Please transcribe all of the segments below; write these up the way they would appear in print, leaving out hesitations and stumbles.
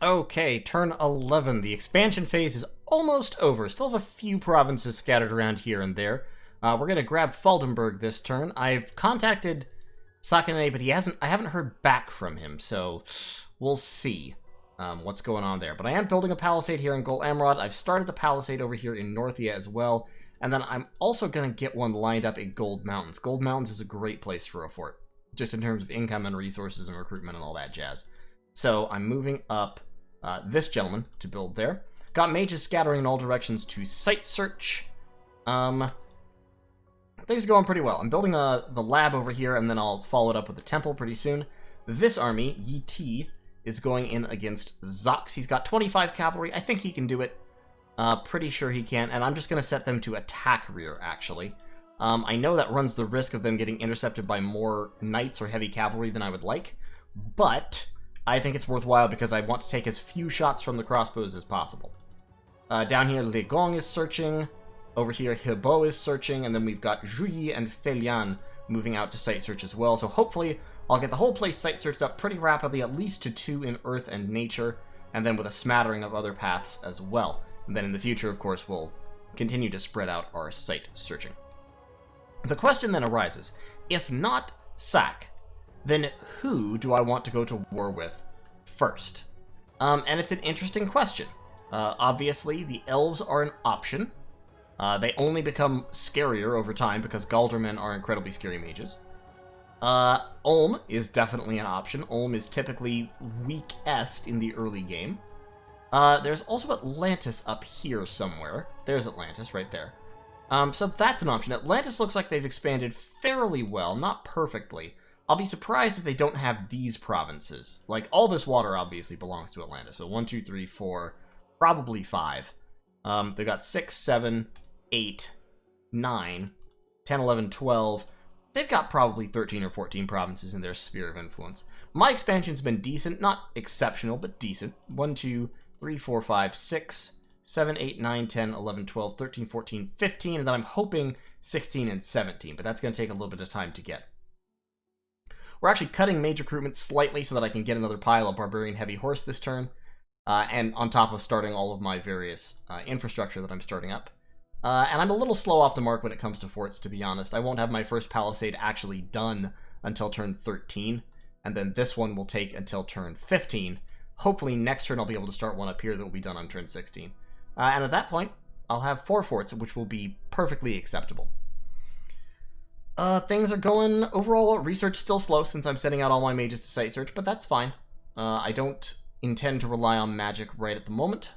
Okay, turn 11. The expansion phase is almost over. Still have a few provinces scattered around here and there. We're gonna grab Faldenberg this turn. I've contacted Sakane, but I haven't heard back from him, so we'll see what's going on there. But I am building a palisade here in Gol Amrod. I've started a palisade over here in Northia as well, and then I'm also gonna get one lined up in Gold Mountains. Gold Mountains is a great place for a fort, just in terms of income and resources and recruitment and all that jazz. So I'm moving up this gentleman to build there. Got mages scattering in all directions to site search. Things are going pretty well. I'm building the lab over here, and then I'll follow it up with the temple pretty soon. This army, Yi Ti, is going in against Zox. He's got 25 cavalry. I think he can do it. Pretty sure he can, and I'm just going to set them to attack rear, actually. I know that runs the risk of them getting intercepted by more knights or heavy cavalry than I would like, but I think it's worthwhile because I want to take as few shots from the crossbows as possible. Down here, Le Gong is searching. Over here, Hibo is searching, and then we've got Juyi and Felian moving out to site search as well. So hopefully, I'll get the whole place site searched up pretty rapidly, at least to 2 in Earth and Nature, and then with a smattering of other paths as well. And then in the future, of course, we'll continue to spread out our site searching. The question then arises, if not Sac, then who do I want to go to war with first? And it's an interesting question. Obviously, the elves are an option. They only become scarier over time because Galdermen are incredibly scary mages. Ulm is definitely an option. Ulm is typically weakest in the early game. There's also Atlantis up here somewhere. There's Atlantis right there. So that's an option. Atlantis looks like they've expanded fairly well, not perfectly. I'll be surprised if they don't have these provinces. Like, all this water obviously belongs to Atlantis. So 1, 2, 3, 4, probably 5. They've got 6, 7, 8, 9, 10, 11, 12. They've got probably 13 or 14 provinces in their sphere of influence. My expansion's been decent. Not exceptional, but decent. 1, 2, 3, 4, 5, 6, 7, 8, 9, 10, 11, 12, 13, 14, 15. And then I'm hoping 16 and 17. But that's going to take a little bit of time to get. We're actually cutting mage recruitment slightly so that I can get another pile of Barbarian Heavy Horse this turn. And on top of starting all of my various infrastructure that I'm starting up. And I'm a little slow off the mark when it comes to forts, to be honest. I won't have my first palisade actually done until turn 13. And then this one will take until turn 15. Hopefully next turn I'll be able to start one up here that will be done on turn 16. And at that point, I'll have 4 forts, which will be perfectly acceptable. Things are going overall well. Research still slow since I'm sending out all my mages to site search, but that's fine. I don't intend to rely on magic right at the moment.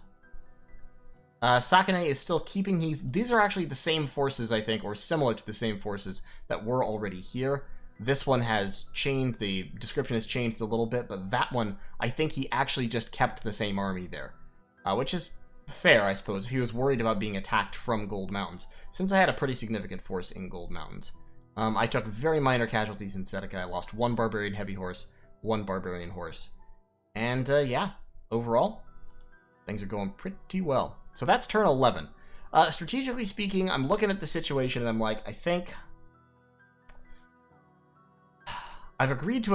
Sakane is still keeping these are actually the same forces, I think, or similar to the same forces that were already here. This one has changed, the description has changed a little bit, but that one, I think he actually just kept the same army there. Which is fair, I suppose, if he was worried about being attacked from Gold Mountains, since I had a pretty significant force in Gold Mountains. I took very minor casualties in Seneca. I lost 1 Barbarian Heavy Horse, 1 Barbarian Horse. And, yeah, overall, things are going pretty well. So that's turn 11. Strategically speaking, I'm looking at the situation and I'm like, I think I've agreed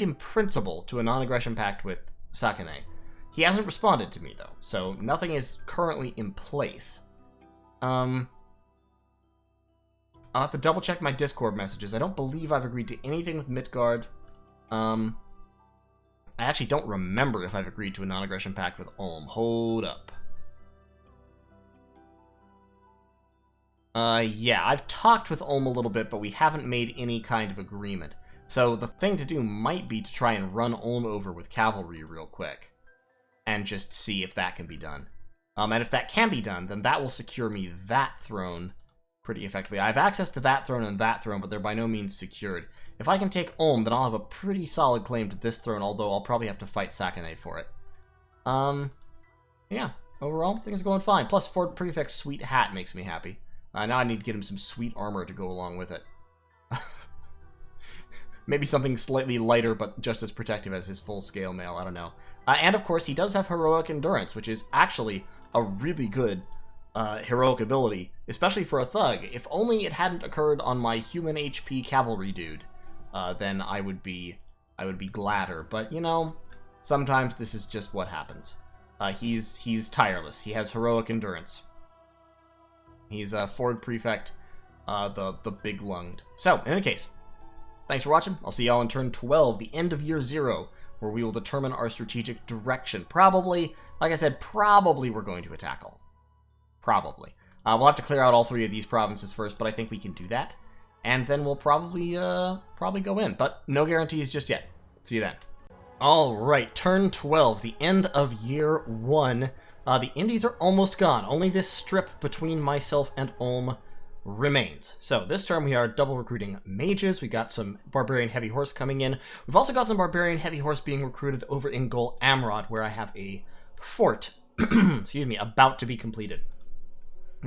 in principle to a non-aggression pact with Sakane. He hasn't responded to me though, so nothing is currently in place. I'll have to double check my Discord messages. I don't believe I've agreed to anything with Midgard. I actually don't remember if I've agreed to a non-aggression pact with Ulm. Hold up. Yeah, I've talked with Ulm a little bit, but we haven't made any kind of agreement. So the thing to do might be to try and run Ulm over with cavalry real quick. And just see if that can be done. And if that can be done, then that will secure me that throne pretty effectively. I have access to that throne and that throne, but they're by no means secured. If I can take Ulm, then I'll have a pretty solid claim to this throne, although I'll probably have to fight Sakane for it. Yeah, overall, things are going fine. Plus, Fort Prefect's sweet hat makes me happy. Now I need to get him some sweet armor to go along with it. Maybe something slightly lighter, but just as protective as his full-scale mail, I don't know. And of course, he does have Heroic Endurance, which is actually a really good heroic ability, especially for a thug. If only it hadn't occurred on my human HP cavalry dude, then I would be gladder. But, you know, Sometimes this is just what happens. He's tireless. He has heroic endurance. He's a Ford Prefect, the big-lunged. So, in any case, thanks for watching. I'll see y'all in turn 12, the end of year 0, where we will determine our strategic direction. Probably, like I said, probably we're going to attack all. Probably. We'll have to clear out all 3 of these provinces first, but I think we can do that. And then we'll probably go in. But no guarantees just yet. See you then. Alright, turn 12, the end of year 1. The Indies are almost gone. Only this strip between myself and Ulm remains. So this turn we are double recruiting mages. We got some Barbarian Heavy Horse coming in. We've also got some Barbarian Heavy Horse being recruited over in Gol Amrod, where I have a fort, excuse me, about to be completed.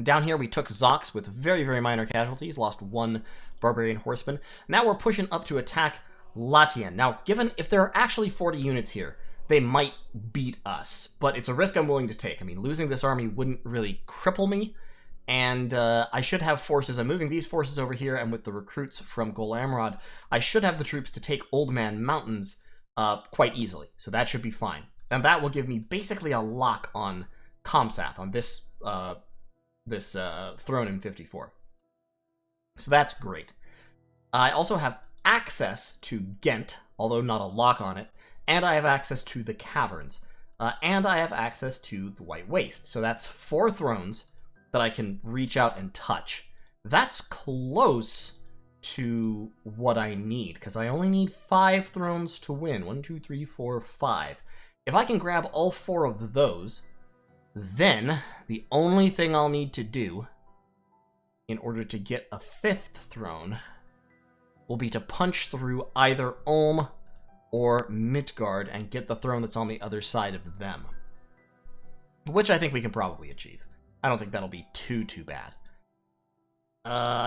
Down here we took Zox with very, very minor casualties, lost 1 Barbarian Horseman. Now we're pushing up to attack Latian. Now, given if there are actually 40 units here, they might beat us, but it's a risk I'm willing to take. I mean, losing this army wouldn't really cripple me, and I should have forces. I'm moving these forces over here, and with the recruits from Gol Amrod, I should have the troops to take Old Man Mountains quite easily, so that should be fine. And that will give me basically a lock on Comsap, on this throne in 54. So that's great. I also have access to Ghent, although not a lock on it, and I have access to the caverns, and I have access to the White Waste. So that's 4 thrones that I can reach out and touch. That's close to what I need, because I only need 5 thrones to win. 1, 2, 3, 4, 5. If I can grab all 4 of those, then the only thing I'll need to do in order to get a 5th throne will be to punch through either Ulm or Midgard and get the throne that's on the other side of them. Which I think we can probably achieve. I don't think that'll be too bad.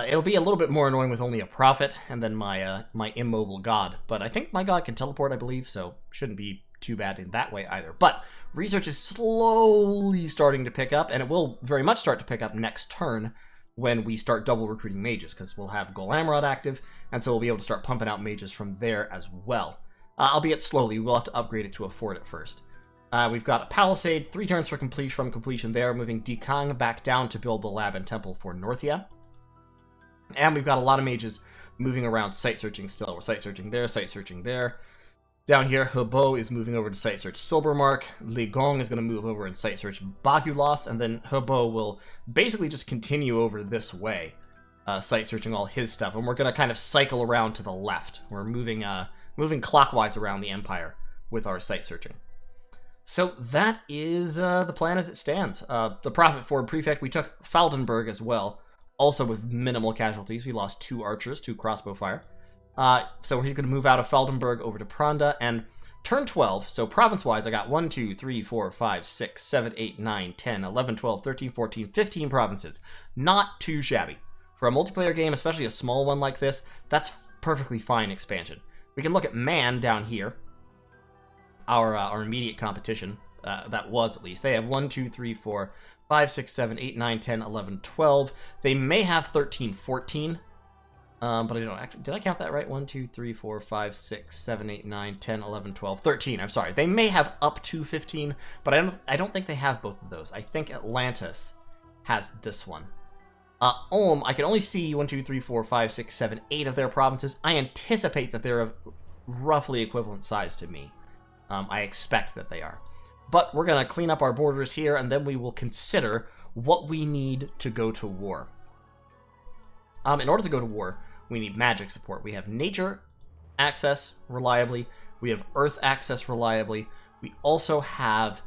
It'll be a little bit more annoying with only a prophet and then my immobile god. But I think my god can teleport, I believe, so shouldn't be too bad in that way either. But research is slowly starting to pick up, and it will very much start to pick up next turn when we start double recruiting mages, because we'll have Gol Amrod active, and so we'll be able to start pumping out mages from there as well. Albeit slowly, we'll have to upgrade it to a fort at first. We've got a Palisade, 3 turns for completion there, moving Dikang back down to build the lab and temple for Northia. And we've got a lot of mages moving around site searching still. We're site searching there, site searching there. Down here, Hebo is moving over to site search Silbermark. Li Gong is going to move over and site search Baguloth, and then Hebo will basically just continue over this way, site searching all his stuff. And we're going to kind of cycle around to the left. We're moving clockwise around the Empire with our site searching. So that is the plan as it stands. The Prophet Ford Prefect, we took Faldenberg as well, also with minimal casualties. We lost 2 archers, 2 crossbow fire. So he's going to move out of Feldenberg over to Pranda, and turn 12, so province-wise, I got 1, 2, 3, 4, 5, 6, 7, 8, 9, 10, 11, 12, 13, 14, 15 provinces. Not too shabby. For a multiplayer game, especially a small one like this, that's perfectly fine expansion. We can look at Man down here, our immediate competition, that was at least. They have 1, 2, 3, 4, 5, 6, 7, 8, 9, 10, 11, 12. They may have 13, 14. But I don't actually, did I count that right? 1, 2, 3, 4, 5, 6, 7, 8, 9, 10, 11, 12, 13. I'm sorry. They may have up to 15, but I don't think they have both of those. I think Atlantis has this one. Ulm, I can only see 1, 2, 3, 4, 5, 6, 7, 8 of their provinces. I anticipate that they're of roughly equivalent size to me. I expect that they are. But we're going to clean up our borders here, and then we will consider what we need to go to war. In order to go to war, we need magic support. We have nature access reliably. We have earth access reliably. We also have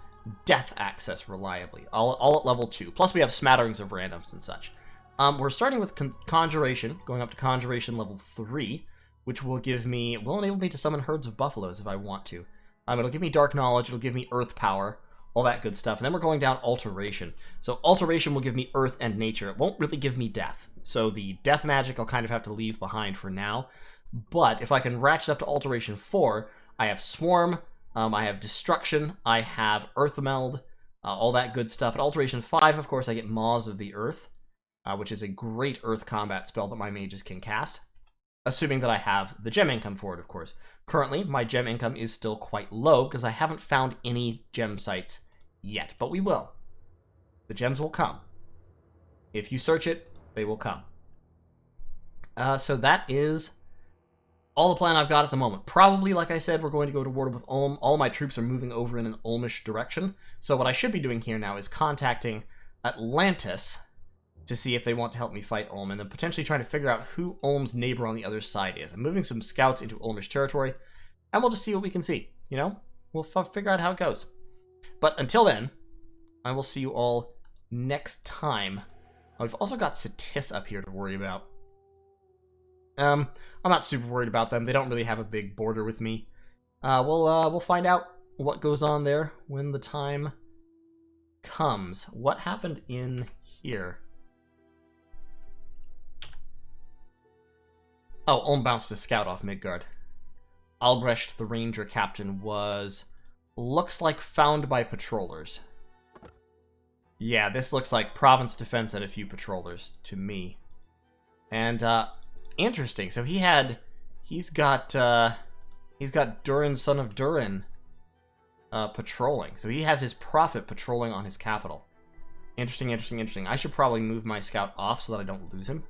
death access reliably, all at level 2. Plus we have smatterings of randoms and such. We're starting with conjuration, going up to conjuration level 3, which will enable me to summon herds of buffaloes if I want to. It'll give me dark knowledge, it'll give me earth power, all that good stuff. And then we're going down alteration. So alteration will give me earth and nature. It won't really give me death. So the death magic I'll kind of have to leave behind for now. But if I can ratchet up to alteration 4, I have swarm, I have destruction, I have earth meld, all that good stuff. At alteration 5, of course, I get Maws of the Earth, which is a great earth combat spell that my mages can cast. Assuming that I have the gem income for it, of course. Currently, my gem income is still quite low because I haven't found any gem sites yet, but we will. The gems will come. If you search it, they will come. So that is all the plan I've got at the moment. Probably, like I said, we're going to go to war with Ulm. All my troops are moving over in an Ulmish direction. So what I should be doing here now is contacting Atlantis to see if they want to help me fight Ulm, and then potentially trying to figure out who Ulm's neighbor on the other side is. I'm moving some scouts into Ulmish territory, and we'll just see what we can see, you know? We'll figure out how it goes. But until then, I will see you all next time. I've also got Satis up here to worry about. I'm not super worried about them. They don't really have a big border with me. We'll find out what goes on there when the time comes. What happened in here? Oh, Ulm bounced a scout off Midgard. Albrecht, the ranger captain, looks like found by patrollers. Yeah, this looks like province defense and a few patrollers to me. And interesting. So he's got Durin, son of Durin, patrolling. So he has his prophet patrolling on his capital. Interesting, interesting, interesting. I should probably move my scout off so that I don't lose him.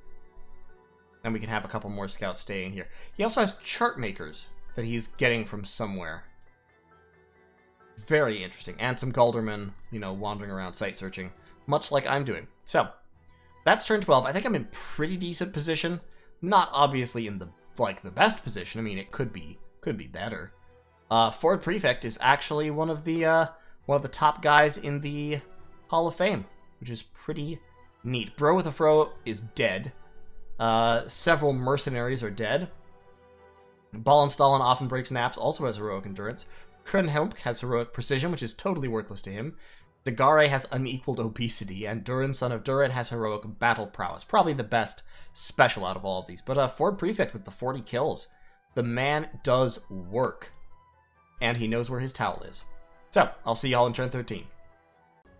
And we can have a couple more scouts stay in here. He also has chart makers that he's getting from somewhere. Very interesting. And some Galdermen, you know, wandering around site searching, much like I'm doing. So, that's turn 12. I think I'm in pretty decent position. Not obviously in the best position. I mean, it could be better. Ford Prefect is actually one of the top guys in the Hall of Fame, which is pretty neat. Bro with a Fro is dead. Several mercenaries are dead. Ballenstallen often breaks naps, also has heroic endurance. Kernhelm has heroic precision, which is totally worthless to him. Dagare has unequaled obesity, and Durin, son of Durin, has heroic battle prowess. Probably the best special out of all of these. But Ford Prefect with the 40 kills. The man does work. And he knows where his towel is. So, I'll see y'all in turn 13.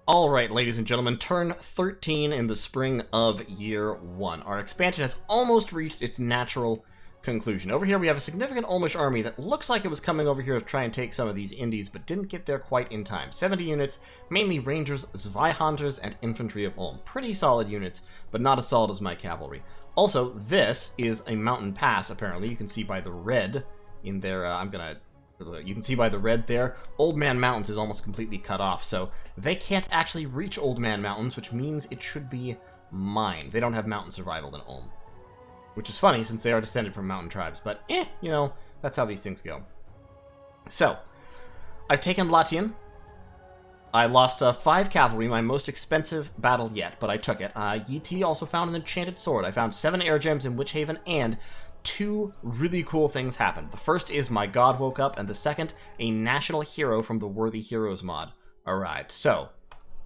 Alright, ladies and gentlemen, turn 13 in the spring of year 1. Our expansion has almost reached its natural conclusion. Over here we have a significant Ulmish army that looks like it was coming over here to try and take some of these indies, but didn't get there quite in time. 70 units, mainly Rangers, Zweihanders, and Infantry of Ulm. Pretty solid units, but not as solid as my cavalry. Also, this is a mountain pass, apparently. You can see by the red in there. You can see by the red there, Old Man Mountains is almost completely cut off, so they can't actually reach Old Man Mountains, which means it should be mine. They don't have mountain survival in Ulm. Which is funny, since they are descended from mountain tribes, but you know, that's how these things go. So, I've taken Latian. I lost 5 cavalry, my most expensive battle yet, but I took it. Yi also found an enchanted sword. I found 7 air gems in Witch Haven, and 2 really cool things happened. The first is my god woke up, and the second, a national hero from the Worthy Heroes mod arrived. So,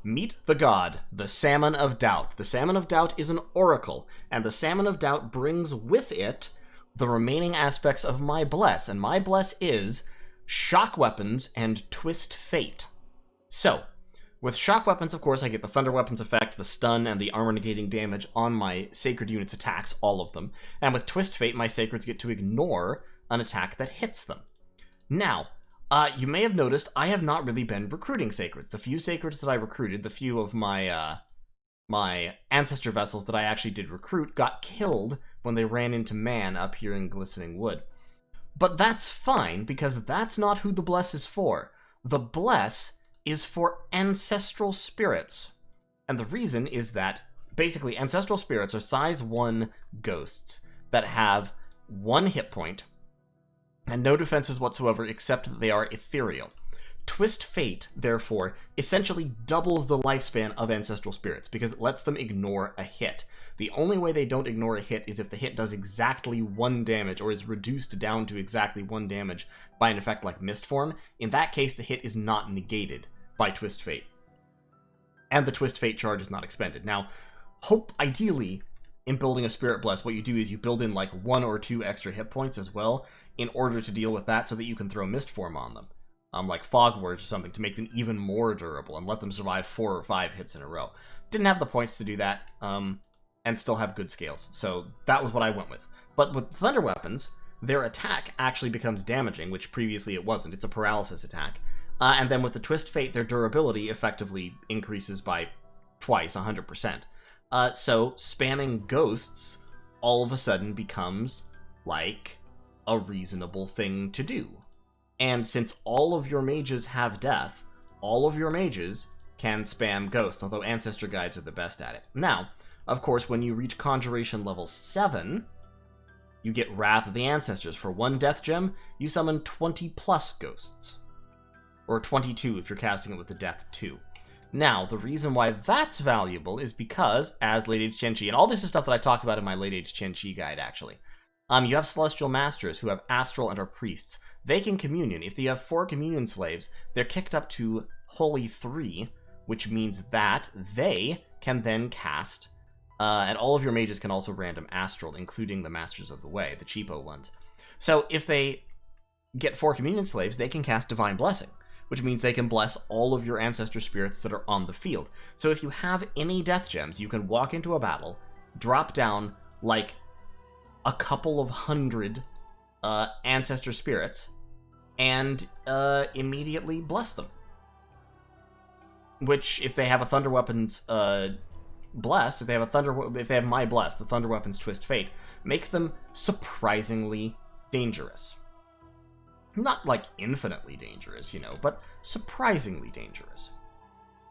meet the god, the Salmon of Doubt. The Salmon of Doubt is an oracle, and the Salmon of Doubt brings with it the remaining aspects of my bless, and my bless is shock weapons and twist fate. So, with shock weapons, of course, I get the thunder weapons effect, the stun, and the armor negating damage on my sacred units' attacks, all of them. And with twist fate, my sacreds get to ignore an attack that hits them. Now, you may have noticed I have not really been recruiting sacreds. The few sacreds that I recruited, the few of my my ancestor vessels that I actually did recruit, got killed when they ran into man up here in Glistening Wood. But that's fine, because that's not who the bless is for. The bless is for ancestral spirits. And the reason is that, basically, ancestral spirits are size 1 ghosts that have 1 hit point and no defenses whatsoever except that they are ethereal. Twist Fate, therefore, essentially doubles the lifespan of ancestral spirits because it lets them ignore a hit. The only way they don't ignore a hit is if the hit does exactly 1 damage or is reduced down to exactly 1 damage by an effect like Mistform. In that case, the hit is not negated by Twist Fate. And the Twist Fate charge is not expended. Now, ideally, in building a Spirit Bless, what you do is you build in like 1 or 2 extra hit points as well in order to deal with that so that you can throw Mistform on them. Like Fog Words or something to make them even more durable and let them survive 4 or 5 hits in a row. Didn't have the points to do that, and still have good scales. So that was what I went with. But with thunder weapons, their attack actually becomes damaging, which previously it wasn't. It's a paralysis attack. And then with the Twist Fate, their durability effectively increases by twice, 100%. So spamming ghosts all of a sudden becomes like a reasonable thing to do. And since all of your mages have death, all of your mages can spam ghosts, although Ancestor Guides are the best at it. Now, of course, when you reach Conjuration level 7, you get Wrath of the Ancestors. For 1 death gem, you summon 20 plus ghosts. Or 22 if you're casting it with the Death 2. Now, the reason why that's valuable is because, as Late Age Qianqi, and all this is stuff that I talked about in my Late Age Qianqi guide, actually. You have Celestial Masters who have Astral and are priests. They can communion. If you have 4 communion slaves, they're kicked up to Holy 3, which means that they can then cast, and all of your mages can also random Astral, including the Masters of the Way, the cheapo ones. So if they get 4 communion slaves, they can cast Divine Blessing, which means they can bless all of your ancestor spirits that are on the field. So if you have any death gems, you can walk into a battle, drop down like a couple of hundred ancestor spirits, and immediately bless them. Which, if they have a Thunder Weapons Bless, if they have My Bless, the Thunder Weapons Twist Fate, makes them surprisingly dangerous. Not like infinitely dangerous, you know, but surprisingly dangerous.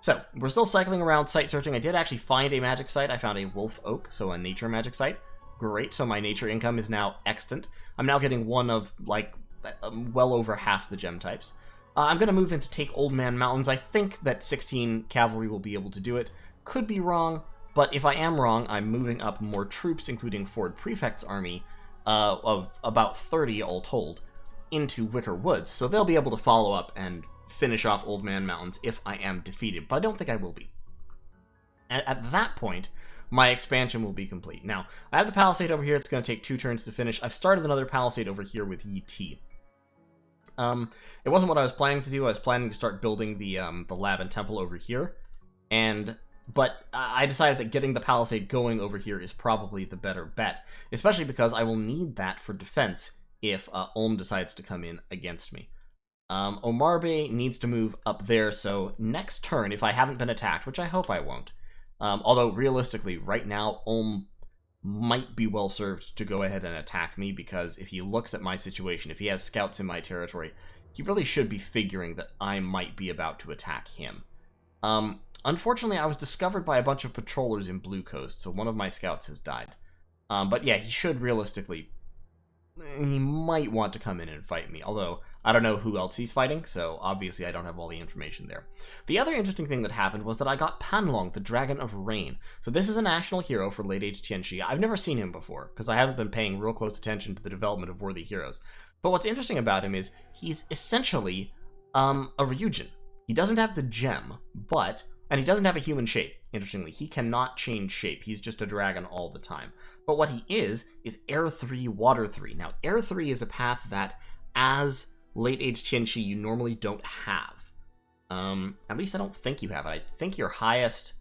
So, we're still cycling around site searching. I did actually find a magic site. I found a Wolf Oak, so a nature magic site. Great, so my nature income is now extant. I'm now getting one of, like, well over half the gem types. I'm going to move into Take Old Man Mountains. I think that 16 cavalry will be able to do it. Could be wrong, but if I am wrong, I'm moving up more troops, including Ford Prefect's army, of about 30 all told, into Wicker Woods, so they'll be able to follow up and finish off Old Man Mountains if I am defeated, but I don't think I will be. And at that point, my expansion will be complete. Now, I have the Palisade over here. It's going to take 2 turns to finish. I've started another Palisade over here with Yi Ti. It wasn't what I was planning to do. I was planning to start building the lab and temple over here, but I decided that getting the Palisade going over here is probably the better bet, especially because I will need that for defense if Ulm decides to come in against me. Omarbe needs to move up there, so next turn, if I haven't been attacked, which I hope I won't, although realistically, right now, Ulm might be well served to go ahead and attack me, because if he looks at my situation, if he has scouts in my territory, he really should be figuring that I might be about to attack him. Unfortunately, I was discovered by a bunch of patrollers in Blue Coast, so one of my scouts has died. But yeah, he should realistically... He might want to come in and fight me, although I don't know who else he's fighting, so obviously I don't have all the information there. The other interesting thing that happened was that I got Panlong, the Dragon of Rain. So this is a national hero for Late Age Qianqi. I've never seen him before, because I haven't been paying real close attention to the development of worthy heroes. But what's interesting about him is he's essentially a Ryujin. He doesn't have the gem, and he doesn't have a human shape, interestingly. He cannot change shape. He's just a dragon all the time. But what he is Air 3, Water 3. Now, Air 3 is a path that, as Late Age Qianqi, you normally don't have. At least I don't think you have it. I think your highest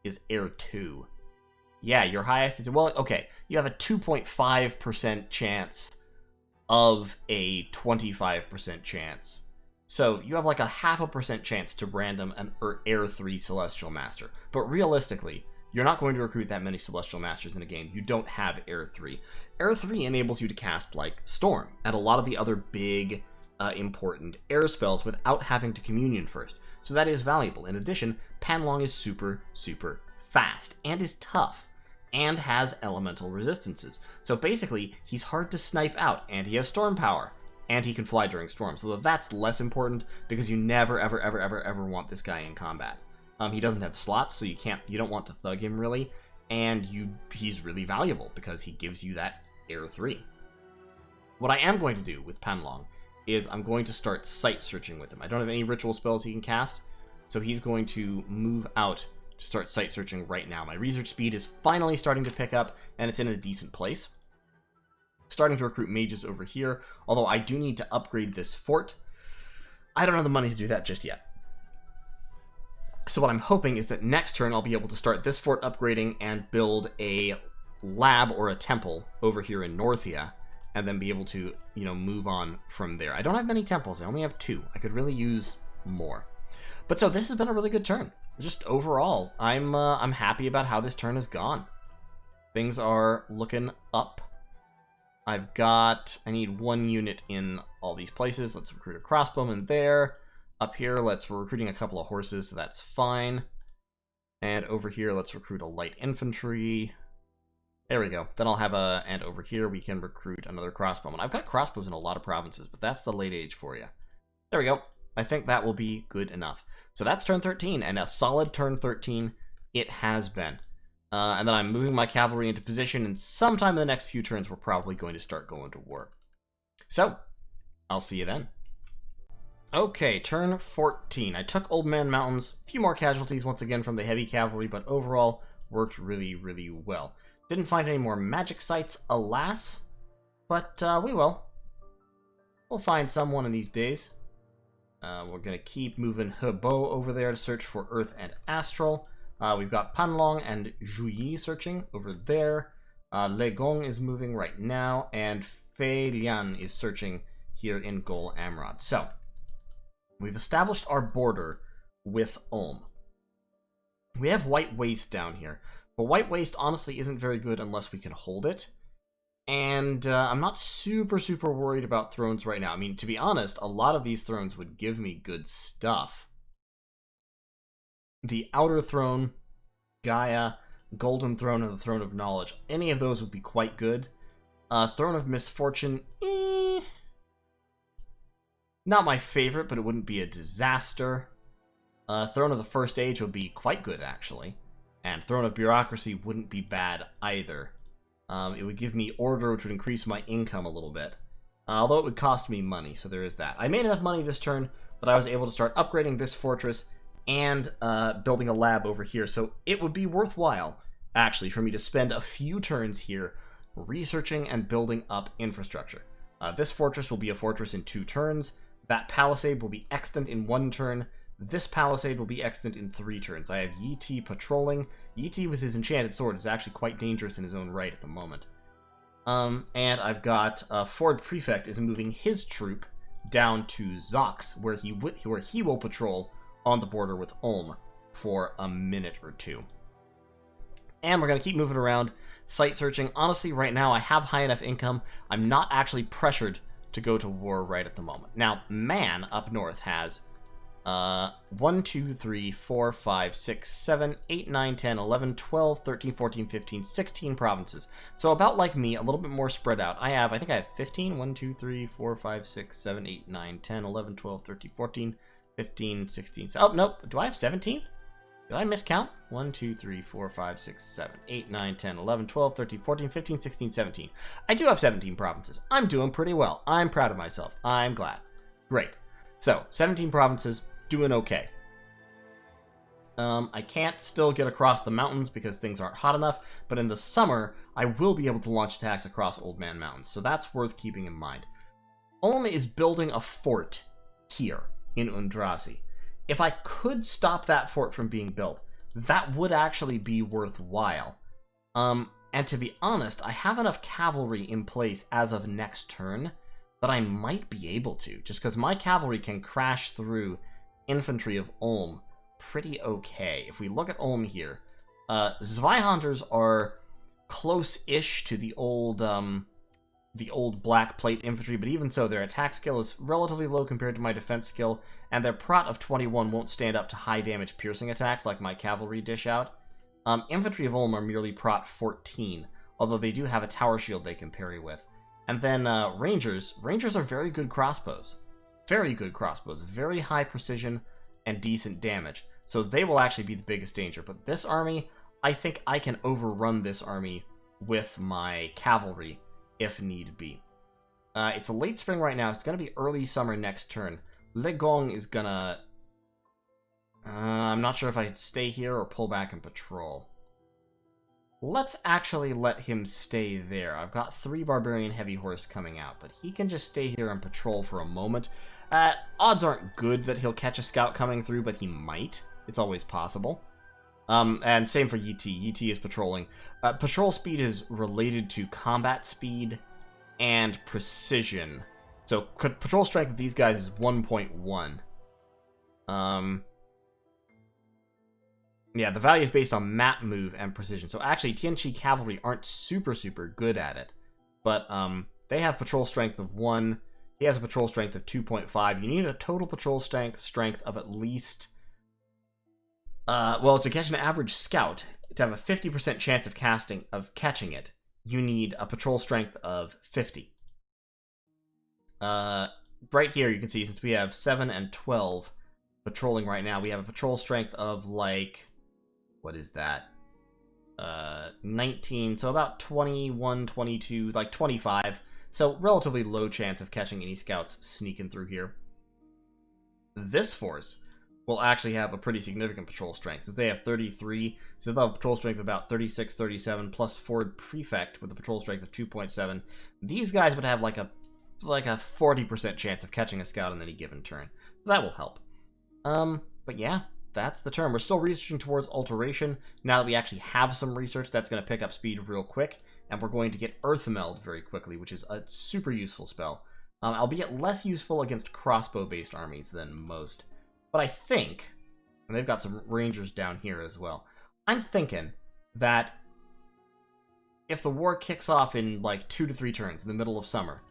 is Air 2. Yeah, your highest is... Well, okay. You have a 2.5% chance of a 25% chance. So you have like a 0.5% chance to random an Air 3 Celestial Master. But realistically, you're not going to recruit that many Celestial Masters in a game. You don't have Air 3. Air 3 enables you to cast, like, Storm and a lot of the other big, important air spells without having to communion first. So that is valuable. In addition, Panlong is super, super fast and is tough and has elemental resistances. So basically, he's hard to snipe out, and he has Storm power. And he can fly during storms, so that's less important because you never, ever, ever, ever, ever want this guy in combat. He doesn't have slots, so you don't want to thug him really, and he's really valuable because he gives you that Air 3. What I am going to do with Panlong is I'm going to start site searching with him. I don't have any ritual spells he can cast, so he's going to move out to start site searching right now. My research speed is finally starting to pick up, and it's in a decent place. Starting to recruit mages over here, although I do need to upgrade this fort. I don't have the money to do that just yet. So what I'm hoping is that next turn I'll be able to start this fort upgrading and build a lab or a temple over here in Northia, and then be able to, you know, move on from there. I don't have many temples. I only have 2. I could really use more. But so this has been a really good turn. Just overall, I'm happy about how this turn has gone. Things are looking up. I need 1 unit in all these places. Let's recruit a crossbowman there. Up here, we're recruiting a couple of horses, so that's fine. And over here, let's recruit a light infantry. There we go. Then I'll have and over here, we can recruit another crossbowman. I've got crossbows in a lot of provinces, but that's the late age for you. There we go. I think that will be good enough. So that's turn 13, and a solid turn 13 it has been. And then I'm moving my cavalry into position, and sometime in the next few turns, we're probably going to start going to war. So, I'll see you then. Okay, turn 14. I took Old Man Mountains. A few more casualties once again from the heavy cavalry, but overall worked really, really well. Didn't find any more magic sites, alas, but we will. We'll find some one of these days. We're going to keep moving Hebo over there to search for Earth and Astral. We've got Panlong and Juyi searching over there. Legong is moving right now, and Fei Lian is searching here in Gol Amrod. So, we've established our border with Ulm. We have White Waste down here, but White Waste honestly isn't very good unless we can hold it. And I'm not super worried about thrones right now. I mean, to be honest, a lot of these thrones would give me good stuff. The Outer Throne, Gaia, Golden Throne, and the Throne of Knowledge. Any of those would be quite good. Throne of Misfortune, not my favorite, but it wouldn't be a disaster. Throne of the First Age would be quite good, actually. And Throne of Bureaucracy wouldn't be bad either. It would give me order, which would increase my income a little bit. Although it would cost me money, so there is that. I made enough money this turn that I was able to start upgrading this fortress and building a lab over here. So it would be worthwhile, actually, for me to spend a few turns here researching and building up infrastructure. This fortress will be a fortress in 2 turns. That palisade will be extant in 1 turn. This palisade will be extant in 3 turns. I have Yi Ti patrolling. Yi Ti with his enchanted sword is actually quite dangerous in his own right at the moment. And I've got Ford Prefect is moving his troop down to Zox, where he will patrol on the border with Ulm for a minute or 2. And we're going to keep moving around, site searching. Honestly, right now I have high enough income. I'm not actually pressured to go to war right at the moment. Now, Man up north has 1, 2, 3, 4, 5, 6, 7, 8, 9, 10, 11, 12, 13, 14, 15, 16 provinces. So about like me, a little bit more spread out. I think I have 15. 1, 2, 3, 4, 5, 6, 7, 8, 9, 10, 11, 12, 13, 14, 15, 16. Oh, nope. Do I have 17? Did I miscount? 1, 2, 3, 4, 5, 6, 7, 8, 9, 10, 11, 12, 13, 14, 15, 16, 17. I do have 17 provinces. I'm doing pretty well. I'm proud of myself. I'm glad. Great. So, 17 provinces, doing okay. I can't still get across the mountains because things aren't hot enough, but in the summer, I will be able to launch attacks across Old Man Mountains, so that's worth keeping in mind. Ulm is building a fort here in Undrazi. If I could stop that fort from being built, that would actually be worthwhile. And to be honest, I have enough cavalry in place as of next turn that I might be able to, just because my cavalry can crash through infantry of Ulm pretty okay. If we look at Ulm here, Zweihanders are close-ish to the old Black Plate infantry, but even so, their attack skill is relatively low compared to my defense skill, and their prot of 21 won't stand up to high damage piercing attacks like my cavalry dish out. Infantry of Ulm are merely prot 14, although they do have a tower shield they can parry with. And then Rangers are very good crossbows. Very good crossbows, very high precision and decent damage. So they will actually be the biggest danger. But this army, I think I can overrun this army with my cavalry if need be. It's a late spring right now. It's going to be early summer next turn. Legong is going to... I'm not sure if I stay here or pull back and patrol. Let's actually let him stay there. I've got 3 Barbarian Heavy Horse coming out, but he can just stay here and patrol for a moment. Odds aren't good that he'll catch a scout coming through, but he might. It's always possible. And same for YT. YT is patrolling. Patrol speed is related to combat speed and precision. So patrol strength of these guys is 1.1. Yeah, the value is based on map move and precision. So actually, Tianqi cavalry aren't super good at it, but they have patrol strength of 1. He has a patrol strength of 2.5. You need a total patrol strength of at least, well, to catch an average scout, to have a 50% chance of catching it, you need a patrol strength of 50. Right here, you can see, since we have 7 and 12 patrolling right now, we have a patrol strength of, like, what is that? 19, so about 21, 22, like 25. So relatively low chance of catching any scouts sneaking through here. This force will actually have a pretty significant patrol strength, since they have 33, so they'll have a patrol strength of about 36, 37, plus Ford Prefect with a patrol strength of 2.7. These guys would have like a 40% chance of catching a scout on any given turn. So that will help. But yeah, that's the turn. We're still researching towards alteration. Now that we actually have some research, that's going to pick up speed real quick, and we're going to get Earth Meld very quickly, which is a super useful spell. Albeit less useful against crossbow-based armies than most. But I think, and they've got some rangers down here as well, I'm thinking that if the war kicks off in like 2 to 3 turns in the middle of summer,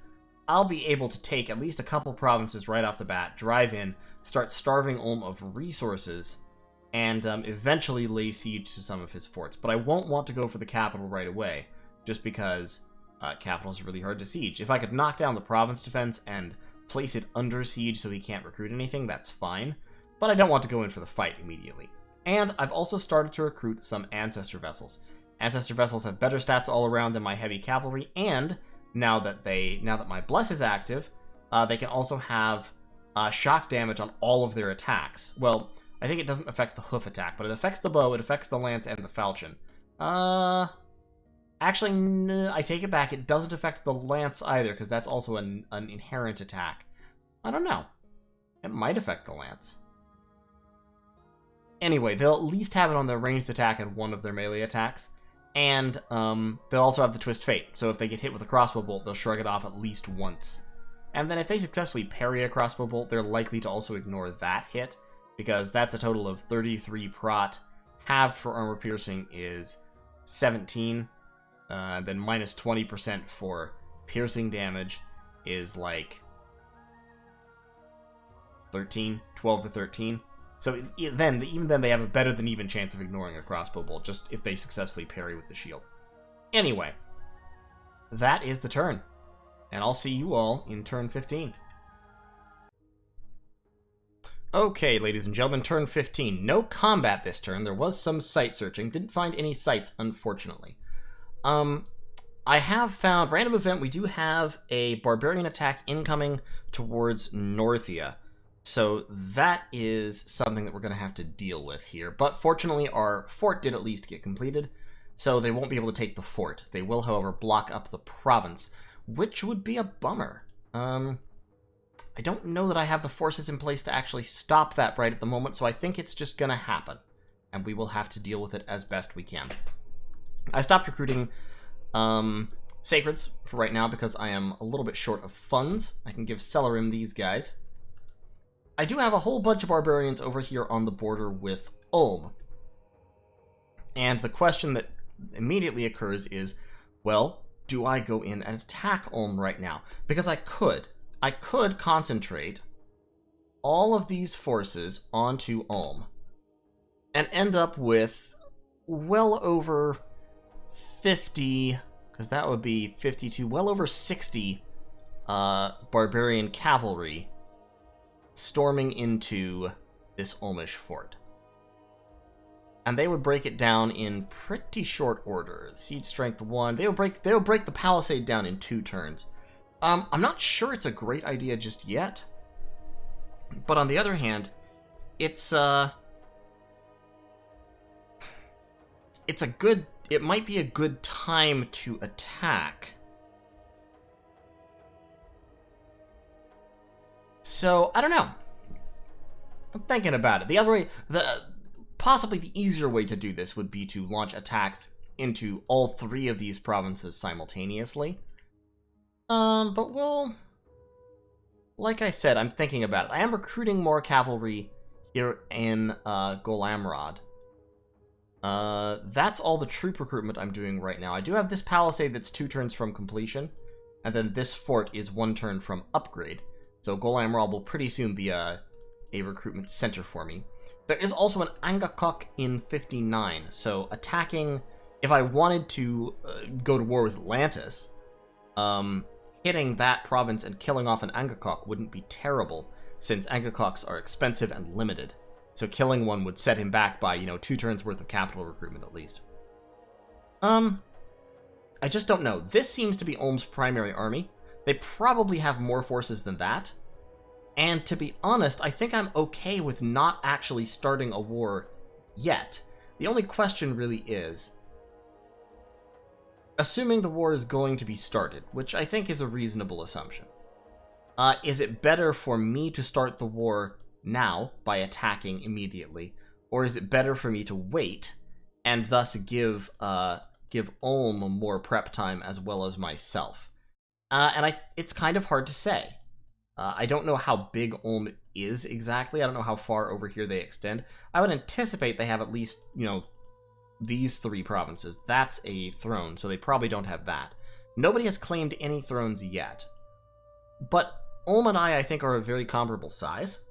I'll be able to take at least a couple provinces right off the bat, drive in, start starving Ulm of resources, and eventually lay siege to some of his forts. But I won't want to go for the capital right away, just because capital is really hard to siege. If I could knock down the province defense and place it under siege so he can't recruit anything, that's fine. But I don't want to go in for the fight immediately. And I've also started to recruit some Ancestor Vessels. Ancestor Vessels have better stats all around than my heavy cavalry, and now that my Bless is active, they can also have shock damage on all of their attacks. Well, I think it doesn't affect the hoof attack, but it affects the bow, it affects the lance, and the falchion. Actually, no, I take it back. It doesn't affect the lance either, because that's also an inherent attack. I don't know. It might affect the lance. Anyway, they'll at least have it on their ranged attack and one of their melee attacks. And they'll also have the Twist Fate. So if they get hit with a crossbow bolt, they'll shrug it off at least once. And then if they successfully parry a crossbow bolt, they're likely to also ignore that hit, because that's a total of 33 prot. Halved for armor piercing is 17. Then minus 20% for piercing damage is like 13, 12 to 13. So even then they have a better than even chance of ignoring a crossbow bolt, just if they successfully parry with the shield. Anyway, that is the turn. And I'll see you all in turn 15. Okay, ladies and gentlemen, turn 15. No combat this turn. There was some site searching. Didn't find any sites, unfortunately. I have found, random event, we do have a barbarian attack incoming towards Northia. So that is something that we're going to have to deal with here. But fortunately, our fort did at least get completed, so they won't be able to take the fort. They will, however, block up the province, which would be a bummer. I don't know that I have the forces in place to actually stop that right at the moment, so I think it's just going to happen, and we will have to deal with it as best we can. I stopped recruiting Sacreds for right now because I am a little bit short of funds. I can give Celerim these guys. I do have a whole bunch of barbarians over here on the border with Ulm. And the question that immediately occurs is, well, do I go in and attack Ulm right now? Because I could. I could concentrate all of these forces onto Ulm and end up with well over 50, because that would be 52, well over 60 barbarian cavalry storming into this Ulmish fort. And they would break it down in pretty short order. Siege strength 1. They'll break the palisade down in 2 turns. I'm not sure it's a great idea just yet. But on the other hand, it might be a good time to attack. So, I don't know. I'm thinking about it. The possibly the easier way to do this would be to launch attacks into all 3 of these provinces simultaneously. But we'll... Like I said, I'm thinking about it. I am recruiting more cavalry here in Golamrod. That's all the troop recruitment I'm doing right now. I do have this palisade that's 2 turns from completion, and then this fort is 1 turn from upgrade. So Golamrod will pretty soon be a recruitment center for me. There is also an Angakok in 59, so attacking... If I wanted to go to war with Atlantis, hitting that province and killing off an Angakok wouldn't be terrible, since Angakoks are expensive and limited. So killing one would set him back by, 2 turns worth of capital recruitment at least. I just don't know. This seems to be Ulm's primary army. They probably have more forces than that. And to be honest, I think I'm okay with not actually starting a war yet. The only question really is, assuming the war is going to be started, which I think is a reasonable assumption, is it better for me to start the war now by attacking immediately, or is it better for me to wait and thus give Ulm more prep time as well as myself? And it's kind of hard to say. I don't know how big Ulm is exactly. I don't know how far over here they extend. I would anticipate they have at least, these 3 provinces. That's a throne, so they probably don't have that. Nobody has claimed any thrones yet. But Ulm and I think, are a very comparable size.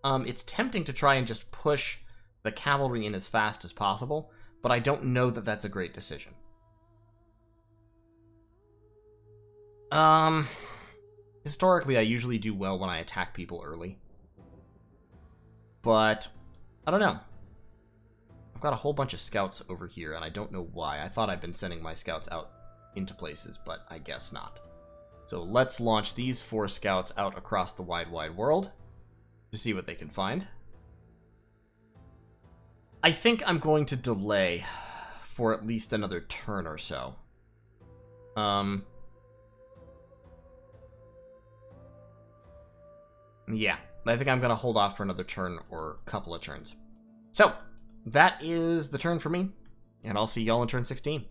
It's tempting to try and just push the cavalry in as fast as possible, but I don't know that that's a great decision. Historically, I usually do well when I attack people early. But, I don't know. I've got a whole bunch of scouts over here, and I don't know why. I thought I'd been sending my scouts out into places, but I guess not. So let's launch these 4 scouts out across the wide, wide world to see what they can find. I think I'm going to delay for at least another turn or so. Yeah, I think I'm going to hold off for another turn or a couple of turns. So, that is the turn for me, and I'll see y'all in turn 16.